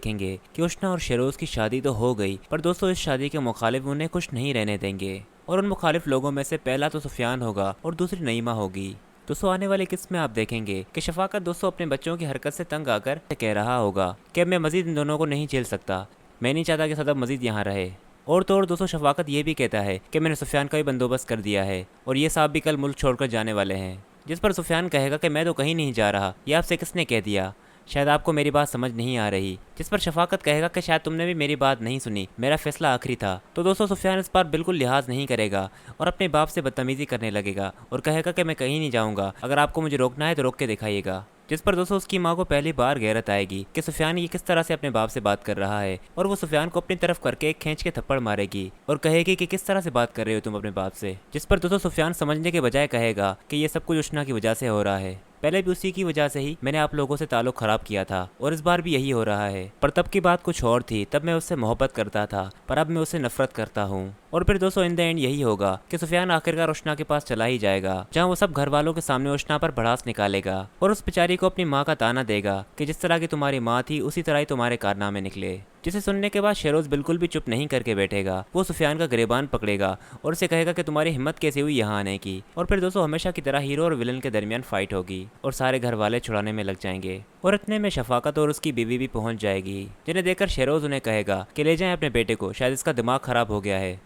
देखेंगे कि उष्णा और शेरोज की शादी तो हो गई, पर दोस्तों इस शादी के मुखालिफ उन्हें खुश नहीं रहने देंगे। और उन मुखालिफ लोगों में से पहला तो सुफियान होगा और दूसरी नईमा होगी। दोस्तों आने वाले किस्त में आप देखेंगे कि शफाकत दोस्तों अपने बच्चों की हरकत से तंग आकर कह रहा होगा कि अब मैं मजीद इन दोनों को नहीं झेल सकता, मैं नहीं चाहता कि सदब मजीद यहाँ रहे। और तो और दोस्तों शफाकत ये भी कहता है कि मैंने सुफियान का भी बंदोबस्त कर दिया है और ये साहब भी कल मुल्क छोड़कर जाने वाले हैं। जिस पर सुफियान कहेगा कि मैं तो कहीं नहीं जा रहा, ये आपसे किसने कह दिया, शायद आपको मेरी बात समझ नहीं आ रही। जिस पर शफाकत कहेगा कि शायद तुमने भी मेरी बात नहीं सुनी, मेरा फैसला आखिरी था। तो दोस्तों सुफियान इस बार बिल्कुल लिहाज नहीं करेगा और अपने बाप से बदतमीजी करने लगेगा और कहेगा कि मैं कहीं नहीं जाऊंगा, अगर आपको मुझे रोकना है तो रोक के दिखाइएगा। जिस पर दोस्तों उसकी माँ को पहली बार गैरत आएगी कि सुफियान ये किस तरह से अपने बाप से बात कर रहा है, और वो सुफियान को अपनी तरफ करके एक खींच के थप्पड़ मारेगी और कहेगी कि किस तरह से बात कर रहे हो तुम अपने बाप से। जिस पर दोस्तों सुफियान समझने के बजाय कहेगा कि ये सब कुछ उष्णा की वजह से हो रहा है, पहले भी उसी की वजह से ही मैंने आप लोगों से ताल्लुक खराब किया था और इस बार भी यही हो रहा है। पर तब की बात कुछ और थी, तब मैं उससे मोहब्बत करता था, पर अब मैं उससे नफरत करता हूँ। और फिर दोस्तों इन द एंड यही होगा कि सुफियान आखिरकार उष्णा के पास चला ही जाएगा, जहाँ वो सब घर वालों के सामने उष्णा पर भड़ास निकालेगा और उस बेचारी को अपनी माँ का ताना देगा कि जिस तरह की तुम्हारी माँ थी उसी तरह ही तुम्हारे कारनामे निकले। जिसे सुनने के बाद शेरोज बिल्कुल भी चुप नहीं करके बैठेगा, वो सुफियान का गिरेबान पकड़ेगा और उसे कहेगा कि तुम्हारी हिम्मत कैसे हुई यहाँ आने की। और फिर दोस्तों हमेशा की तरह हीरो और विलन के दरमियान फाइट होगी और सारे घर वाले छुड़ाने में लग जाएंगे। और इतने में शफाकत और उसकी बीवी भी पहुंच जाएगी, जिन्हें देखकर शेरोज उन्हें कहेगा कि ले जाएं अपने बेटे को, शायद इसका दिमाग खराब हो गया है।